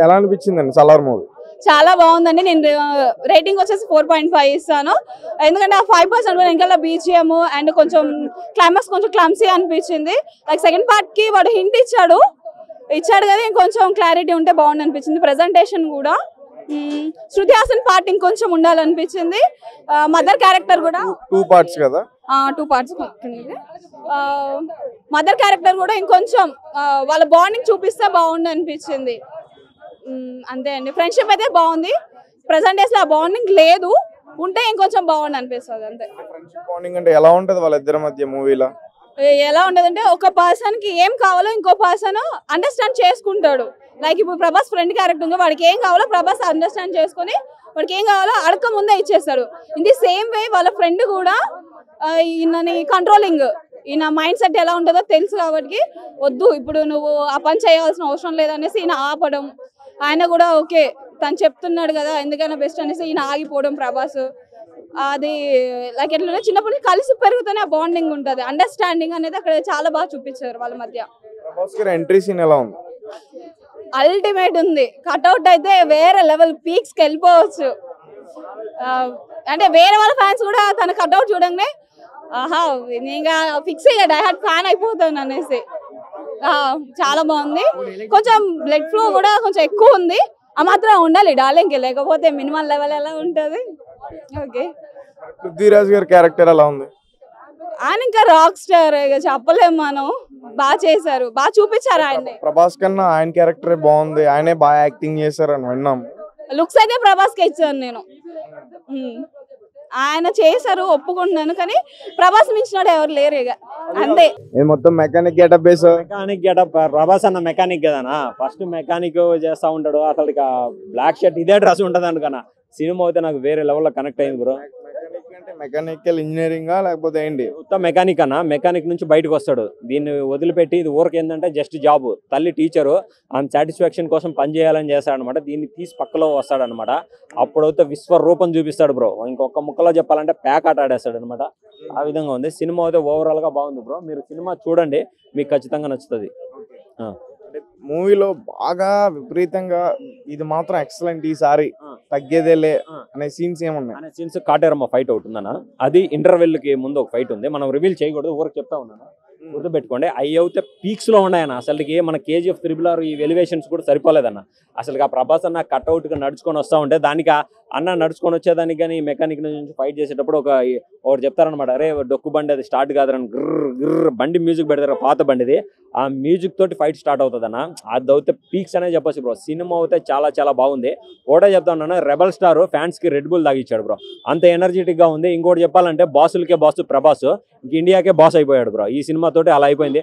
ఎలా అనిపించిందండి సలార్ మూవీ? చాలా బాగుందండి. నేను రేటింగ్ వచ్చేసి 4.5 ఇస్తాను. ఎందుకంటే ఆ 5% కూడా ఇంకా బీజిఎం అండ్ కొంచెం క్లైమాక్స్ కొంచెం క్లమ్సీ అనిపించింది. లైక్ సెకండ్ పార్ట్ కి వాడు హింట్ ఇచ్చాడు కానీ ఇంకొంచెం క్లారిటీ ఉంటే బాగుంది అనిపించింది. ప్రెజెంటేషన్ కూడా శృతి హాసన్ పార్ట్ ఇంకొంచెం ఉండాలనిపించింది. మదర్ క్యారెక్టర్ కూడా 2 parts కదా, 2 parts. మదర్ క్యారెక్టర్ కూడా ఇంకొంచెం వాళ్ళ బాండింగ్ చూపిస్తే బాగుంది అనిపించింది. అంతే అండి. ఫ్రెండ్షిప్ అయితే బాగుంది. ప్రెసెంట్ డేస్ లో ఆ బాండింగ్ లేదు, ఉంటే ఇంకొంచెం బాగుంది అనిపిస్తుంది అంతే. ఫ్రెండ్షిప్ బాండింగ్ అంటే ఎలా ఉంటది వాళ్ళిద్దరి మధ్య మూవీలో? ఎలా ఉండదంటే ఒక పర్సన్ కి ఏం కావాలో ఇంకో పర్సన్ అండర్స్టాండ్ చేసుకుంటాడు. లైక్ ఇప్పుడు ప్రభాస్ ఫ్రెండ్ క్యారెక్టర్ ఉందో వాడికి ఏం కావాలో ప్రభాస్ అండర్స్టాండ్ చేసుకుని వాడికి ఏం కావాలో అడక ముందే ఇచ్చేస్తాడు. ఇన్ ది సేమ్ వే వాళ్ళ ఫ్రెండ్ కూడా ఈయనని కంట్రోలింగ్, ఈయన మైండ్ సెట్ ఎలా ఉంటుందో తెలుసు కాబట్టి వద్దు ఇప్పుడు నువ్వు ఆ పని చేయాల్సిన అవసరం లేదనేసి ఈయన ఆపడం, ఆయన కూడా ఓకే తను చెప్తున్నాడు కదా ఎందుకైనా బెస్ట్ అనేసి ఈయన ఆగిపోవడం ప్రభాస్. అది లైక్ ఎట్లా చిన్నప్పటి నుంచి కలిసి పెరుగుతూనే ఆ బాండింగ్ ఉంటుంది, అండర్స్టాండింగ్ అనేది అక్కడ చాలా బాగా చూపించారు వాళ్ళ మధ్య. ప్రభాస్ గారి ఎంట్రీ సీన్ ఎలా ఉంది? అల్టిమేట్ ఉంది. కట్అవుట్ అయితే వేరే లెవెల్ పీక్స్ కి వెళ్ళిపోవచ్చు. అంటే వేరే వాళ్ళ ఫ్యాన్స్ కూడా తన కట్అవుట్ చూడంగానే ఆహా ఇంకా ఫిక్స్ అయ్యా డైహార్డ్ ఫ్యాన్ అయిపోతాను అనేసి. చాలా బాగుంది. కొంచెం బ్లడ్ ఫ్లో కూడా కొంచెం ఎక్కువ ఉంది, ఆ మాత్రం ఉండాలి డార్లింగ్, లేకపోతే మినిమం లెవెల్ ఎలా ఉంటుంది. ఓకే. పృథ్వీరాజ్ గారి క్యారెక్టర్ ఎలా ఉంది? ఆయన ఇంకా రాక్ స్టార్, ఇక చెప్పలేము మనం. బాగా చేశారు, బాగా చూపించారు ఆయన్ని. ప్రభాస్ కన్నా ఆయన క్యారెక్టరే బాగుంది, ఆయనే బాగా యాక్టింగ్ చేశారు అని విన్నాం. లుక్స్ అయితే ప్రభాస్ కి ఇచ్చాను నేను. ఆయన చేశారు ఒప్పుకుంటున్నాను, కానీ ప్రభాస్ మించినాడు ఎవరు లేరు ఇక అంతే. మొత్తం mechanic getup base. Mechanic getup Prabhas అన్న మెకానిక్ కదనా, ఫస్ట్ మెకానిక్ చేస్తా ఉంటాడు. అసలు బ్లాక్ షర్ట్ ఇదే డ్రెస్ ఉంటది అనుకన్నా. సినిమా అయితే నాకు వేరే లెవెల్లో కనెక్ట్ అయింది బ్రో. మెకానికల్ ఇంజనీరింగ్ లేకపోతే ఏంటి? మొత్తం మెకానిక్ అన్న, మెకానిక్ నుంచి బయటకు వస్తాడు. దీన్ని వదిలిపెట్టి ఇది ఊరికి ఏంటంటే జస్ట్ జాబ్, తల్లి టీచరు, ఆమె సాటిస్ఫాక్షన్ కోసం పని చేయాలని చేస్తాడనమాట. దీన్ని తీసి పక్కలో వస్తాడనమాట. అప్పుడైతే విశ్వరూపం చూపిస్తాడు బ్రో. ఇంకొక ముక్కలో చెప్పాలంటే ప్యాక్ ఆట ఆడేస్తాడు అనమాట. ఆ విధంగా ఉంది సినిమా. అయితే ఓవరాల్ గా బాగుంది బ్రో. మీరు సినిమా చూడండి, మీకు ఖచ్చితంగా నచ్చుతుంది. మూవీలో బాగా విపరీతంగా ఇది మాత్రం ఎక్సలెంట్, ఈసారి తగ్గేదేలే అనే సీన్స్ ఏమున్నాయి? అనే సీన్స్ కాటేరమ్మ ఫైట్ ఒకటి ఉందన్న. అది ఇంటర్వెల్ కి ముందు ఒక ఫైట్ ఉంది, మనం రివీల్ చేయకూడదు, ఊరికి చెప్తా ఉన్నాను, గుర్తుపెట్టుకోండి. అవి అయితే పీక్స్ లో ఉన్నాయన్న. అసలుకి మన KGF 3R ఈ ఎలివేషన్స్ కూడా సరిపోలేదన్న. అసలు ఆ ప్రభాస్ అన్న కట్అవుట్ గా నడుచుకొని వస్తా ఉంటే దానికి అన్న నడుచుకొని వచ్చేదానికి కానీ మెకానిక్ నుంచి ఫైట్ చేసేటప్పుడు ఒకటి చెప్తారనమాట, అరే డొక్కు బండి అది స్టార్ట్ కాదని గ్రర్ గ్రర్ బండి మ్యూజిక్ పెడతారు, పాత బండిది. ఆ మ్యూజిక్ తోటి ఫైట్ స్టార్ట్ అవుతుంది అన్న. అది అయితే పీక్స్ అనే చెప్పొచ్చు బ్రో. సినిమా అయితే చాలా చాలా బాగుంది. ఒకటే చెప్తా ఉన్నాను, రెబల్ స్టార్ ఫ్యాన్స్ కి రెడ్ బుల్ తాగిచ్చాడు బ్రో, అంత ఎనర్జెటిక్ గా ఉంది. ఇంకోటి చెప్పాలంటే బాసులకే బాస్ ప్రభాస్, ఇండియాకే బాస్ అయిపోయాడు బ్రో ఈ సినిమా తోటి. అలా అయిపోయింది.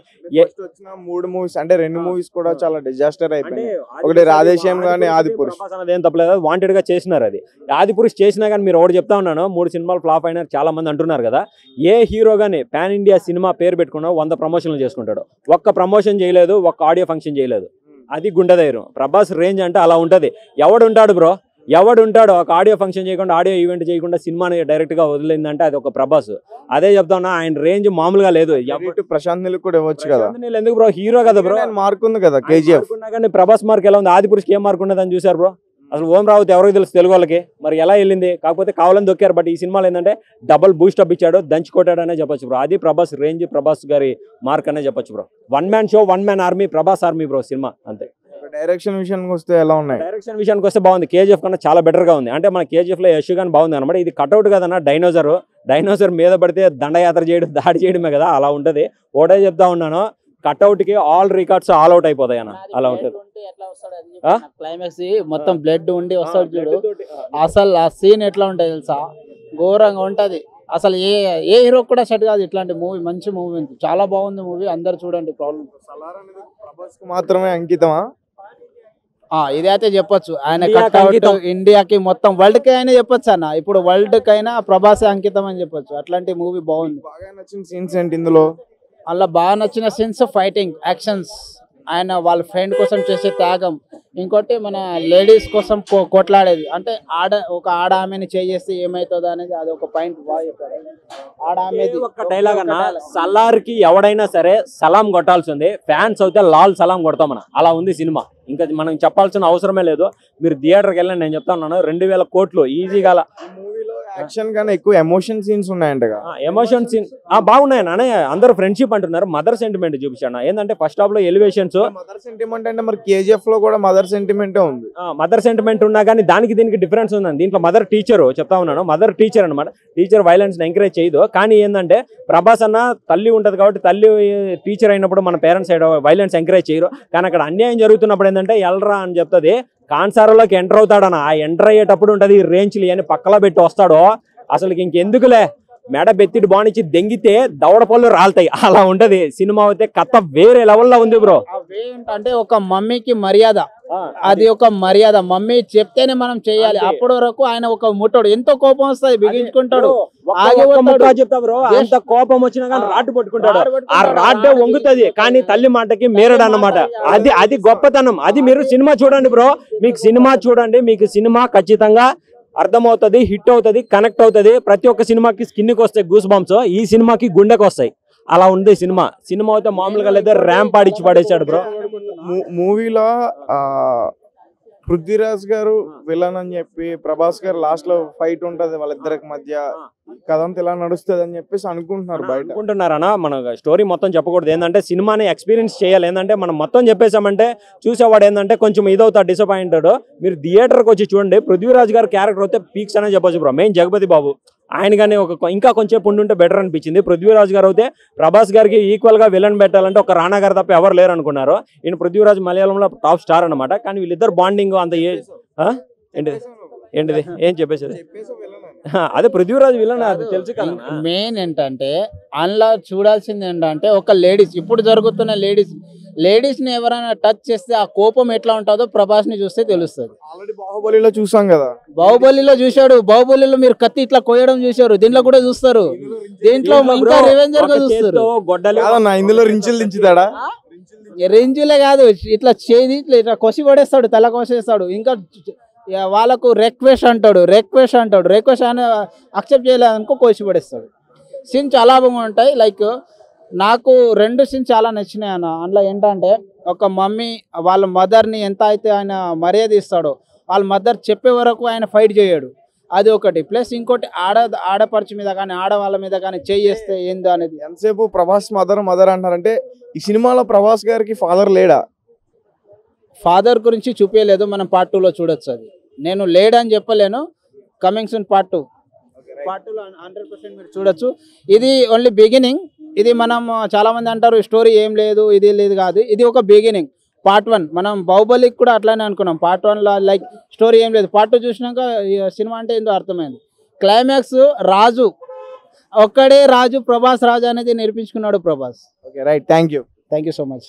వచ్చిన 3 మూవీస్ అంటే 2 మూవీస్ కూడా చాలా డిజాస్టర్ అయిపోయింది. ఒకటి రాధేశ్యామ్ గానీ ఆదిపురుష్. అనేది ఏం తప్పలేదు, వాంటెడ్ గా చేసినారు. అది ఆదిపురుష్ చేసినా కానీ మీరు ఒకటి చెప్తా ఉన్నాను, 3 సినిమాలు ఫ్లాప్ అయినారు చాలా మంది అంటున్నారు కదా. ఏ హీరో గానీ పాన్ ఇండియా సినిమా పేరు పెట్టుకున్నా 100 ప్రమోషన్లు చేసుకుంటాడు, ఒక్క ప్రమోషన్ చేయలేదు, ఒక్క ఆడియో ఫంక్షన్ చేయలేదు. అది గుండె ధైర్యం. ప్రభాస్ రేంజ్ అంటే అలా ఉంటది. ఎవడుంటాడు బ్రో, ఎవడుంటాడు ఒక ఆడియో ఫంక్షన్ చేయకుండా, ఆడియో ఈవెంట్ చేయకుండా సినిమాని డైరెక్ట్ గా వదిలిందంటే అది ఒక ప్రభాస్. అదే చెప్తా ఉన్నా, ఆయన రేంజ్ మామూలుగా లేదు. ప్రశాంత్ నీల్ కూడా ఇవ్వచ్చు కదా. ఎందుకు బ్రో, హీరో కదా బ్రో, మార్క్ ఉంది కదా KGF. కానీ ప్రభాస్ మార్క్ ఎలా ఉంది, ఆదిపురుషుకి ఏం మార్క్ ఉన్నదని చూసారు బ్రో. అసలు ఓం రావుత్ ఎవరికి తెలుసు తెలుగు వాళ్ళకి, మరి ఎలా వెళ్ళింది, కాకపోతే కావాలని దొక్కారు. బట్ ఈ సినిమాలో ఏంటంటే డబుల్ బూస్ట్ అప్ ఇచ్చాడు, దంచి కొట్టాడు అనే చెప్పొచ్చు బ్రో. అది ప్రభాస్ రేంజ్, ప్రభాస్ గారి మార్క్ అనే చెప్పొచ్చు bro. 1 man show 1 man army, Prabhas army bro cinema అంతే. డైరెక్షన్ విషయానికి వస్తే ఎలా ఉన్నాయి? డైరెక్షన్ విషయానికి వస్తే బాగుంది. KGF కన్నా చాలా బెటర్ గా ఉంది. అంటే మన KGF లో యశ్ గాని బాగుంది అనమాట. ఇది కట్అవుట్ కదన్నా, డైనోసర్ మీద పడితే దండయాత్ర చేయడం, దాడి చేయడమే కదా, అలా ఉంటది. ఒకటే చెప్తా ఉన్నాను, కట్అవుట్ కి ఆల్ రికార్డ్స్ ఆల్ అవుట్ అయిపోతాయి అన్న, అలా ఉంటది. క్లైమాక్స్ మొత్తం బ్లడ్ ఉండి వస్తాడు చూడు, అసలు ఆ సీన్ ఎట్లా ఉంటది తెలుసా, ఘోరంగా ఉంటది. అసలు ఏ హీరో కూడా సెట్ కాదు ఇట్లాంటి మూవీ. మంచి మూవీ, చాలా బాగుంది మూవీ, అందరు చూడండి. ప్రాబ్లం మాత్రమే అంకితమా? ఇదైతే చెప్పొచ్చు. ఆయన ఇండియాకి మొత్తం వరల్డ్ కి అయినా చెప్పొచ్చు అన్న. ఇప్పుడు వరల్డ్ కైనా ప్రభాస్ అంకితం అని చెప్పొచ్చు. అట్లాంటి మూవీ బాగుంది. బాగా నచ్చిన సీన్స్ ఏంటి ఇందులో? అలా బాగా నచ్చిన సీన్స్ ఫైటింగ్, యాక్షన్స్, ఆయన వాళ్ళ ఫ్రెండ్ కోసం చేసే త్యాగం, ఇంకోటి మన లేడీస్ కోసం కొట్లాడేది. అంటే ఒక ఆడ ఆమెని చేస్తే ఏమవుతుందో అనేది అది ఒక పాయింట్ బాగా చెప్పాడు. ఆడ ఆమెది ఒక డైలాగ్ అన్న, సలార్ కి ఎవడైనా సరే సలాం కొట్టాల్సింది, ఫ్యాన్స్ అయితే లాల్ సలాం కొడతామన్న, అలా ఉంది సినిమా. ఇంకా మనం చెప్పాల్సిన అవసరమే లేదు. మీరు థియేటర్కి వెళ్ళండి, నేను చెప్తా ఉన్నాను 2000 కోట్లు ఈజీగా. యాక్షన్ కన్నా ఎక్కువ ఎమోషన్ సీన్స్ ఉన్నాయంట. ఎమోషన్ సీన్ బాగున్నాయి నాన్న. అందరూ ఫ్రెండ్షిప్ అంటున్నారు, మదర్ సెంటిమెంట్ చూపించాను. ఏంటంటే ఫస్ట్ హాఫ్ లో ఎలివేషన్స్ మదర్ సెంటిమెంట్ అంటే మరి కేజీఎఫ్ లో కూడా మదర్ సెంటిమెంటే ఉంది. మదర్ సెంటిమెంట్ ఉన్నా కానీ దానికి దీనికి డిఫరెన్స్ ఉందండి. దీంట్లో మదర్ టీచర్ చెప్తా ఉన్నాను, మదర్ టీచర్ అనమాట. టీచర్ వైలెన్స్ ఎంకరేజ్ చేయదు, కానీ ఏంటంటే ప్రభాస్ అన్న తల్లి ఉంటది కాబట్టి తల్లి టీచర్ అయినప్పుడు మన పేరెంట్స్ సైడ్ వైలెన్స్ ఎంకరేజ్ చేయరు. కానీ అక్కడ అన్యాయం జరుగుతున్నప్పుడు ఏంటంటే ఎల్రా అని చెప్తుంది, కాన్సారోలోకి ఎంటర్ అవుతాడన్న. ఆ ఎంటర్ అయ్యేటప్పుడు ఉంటది రేంజ్లు అని పక్కలో పెట్టి వస్తాడో అసలుకి ఇంకెందుకులే మెడ బెత్తిడి బానిచ్చి దెంగితే దవడ పళ్ళు రాలుతాయి, అలా ఉంటది సినిమా. అయితే కథ వేరే లెవెల్లో ఉంది బ్రో. అంటే ఒక మమ్మీకి మర్యాద, అది ఒక మర్యాద. మమ్మీ చెప్తేనే మనం చేయాలి. అప్పటి వరకు ఆయన ఒక ముట్టడు, ఎంతో కోపం వస్తుంది, బిగించుకుంటాడు, చెప్తా బ్రో. అంత కోపం వచ్చినా కానీ రాడ్డు పట్టుకుంటాడు. ఆ రాడ్డే వంగుతుంది, కానీ తల్లి మాటకి మేరడు అన్నమాట. అది గొప్పతనం. అది మీరు సినిమా చూడండి బ్రో, మీకు సినిమా చూడండి, మీకు సినిమా ఖచ్చితంగా అర్థమవుతుంది, హిట్ అవుతుంది, కనెక్ట్ అవుతుంది. ప్రతి ఒక్క సినిమాకి స్కిన్కి వస్తాయి గూస్ బంప్స్, ఈ సినిమాకి గుండెకి వస్తాయి. అలా ఉంది సినిమా. సినిమా అయితే మామూలుగా లేదా ర్యాంప్ ఆడిచ్చి పడేసాడు బ్రో. మూవీలో పృథ్వీరాజ్ గారు విలన్ అని చెప్పి, ప్రభాస్ గారు లాస్ట్ లో ఫైట్ ఉంటది వాళ్ళిద్దరికి మధ్య, కథంతా ఇలా నడుస్తుంది అని చెప్పేసి అనుకుంటున్నారు బయట. అనుకుంటున్నారన్నా. మన స్టోరీ మొత్తం చెప్పకూడదు. ఏంటంటే సినిమాని ఎక్స్పీరియన్స్ చేయాలి. ఏంటంటే మనం మొత్తం చెప్పేసామంటే చూసేవాడు ఏంటంటే కొంచెం ఇదవుతాడు, డిసప్పాయింటెడ్. మీరు థియేటర్కి వచ్చి చూడండి. పృథ్వీరాజ్ గారు క్యారెక్టర్ అయితే పీక్స్ అనే చెప్పొచ్చు బ్రో. మెయిన్ జగపతి బాబు ఆయన కానీ ఇంకా కొంచెం ఉండుంటే బెటర్ అనిపించింది. పృథ్వీరాజ్ గారు అయితే ప్రభాస్ గారికి ఈక్వల్ గా విలన్ పెట్టాలంటే ఒక రానా గారు తప్ప ఎవరు లేరు అనుకున్నారు. ఈయన పృథ్వీరాజ్ మలయాళంలో టాప్ స్టార్ అనమాట. కానీ వీళ్ళిద్దరు బాండింగ్ అంత ఏంటిది ఏం చెప్పేసేది అదే పృథ్వీరాజ్ విలన్ అది తెలుసు కదా. మెయిన్ ఏంటంటే అందులో చూడాల్సింది ఏంటంటే ఒక లేడీస్, ఇప్పుడు జరుగుతున్న లేడీస్ ని ఎవరైనా టచ్ చేస్తే ఆ కోపం ఎట్లా ఉంటుందో ప్రభాస్ ని చూస్తే తెలుస్తుంది. ఆల్రెడీ బాహుబలిలో చూసాం కదా. బాహుబలిలో చూశాడు, బాహుబలిలో మీరు కత్తి ఇట్లా కోయడం చూశారు, దీంట్లో కూడా చూస్తారు. దీంట్లో ఇంకా రివెంజర్ గా చూస్తారు. ఇందులో రించులు దించుతాడా? రింజులే కాదు, ఇట్లా చేది ఇట్లా కొసి పడేస్తాడు, తల కోసేస్తాడు. ఇంకా వాళ్ళకు రిక్వెస్ట్ అంటాడు రిక్వెస్ట్ అని అక్సెప్ట్ చేయలేదనుకో కోసి పడేస్తాడు. సీన్ చాలా బాగుంటాయి. లైక్ నాకు 2 సీన్స్ చాలా నచ్చినాయి అన్న. అందులో ఏంటంటే ఒక మమ్మీ వాళ్ళ మదర్ని ఎంత అయితే ఆయన మర్యాద ఇస్తాడో, వాళ్ళ మదర్ చెప్పే వరకు ఆయన ఫైట్ చేయడు, అది ఒకటి. ప్లస్ ఇంకోటి ఆడపడుచు మీద కానీ ఆడవాళ్ళ మీద కానీ చేస్తే ఏందో అనేది. ఎంతసేపు ప్రభాస్ మదర్ అంటారంటే ఈ సినిమాలో ప్రభాస్ గారికి ఫాదర్ లేడా? ఫాదర్ గురించి చూపించలేదు, మనం పార్ట్ 2లో చూడొచ్చు. అది నేను లేడని చెప్పలేను. కమింగ్ సూన్ పార్ట్ 2 లో 100% మీరు చూడొచ్చు. ఇది ఓన్లీ బిగినింగ్. ఇది మనం చాలా మంది అంటారు స్టోరీ ఏం లేదు, ఇది లేదు కాదు. ఇది ఒక బిగినింగ్. పార్ట్ 1 మనం బాహుబలికి కూడా అట్లానే అనుకున్నాం. పార్ట్ 1లో లైక్ స్టోరీ ఏం లేదు. పార్ట్ 2 చూసినాక సినిమా అంటే ఏందో అర్థమైంది. క్లైమాక్స్ రాజు ఒక్కడే రాజు, ప్రభాస్ రాజు అనేది నేర్పించుకున్నాడు Prabhas. Okay right, thank you so much.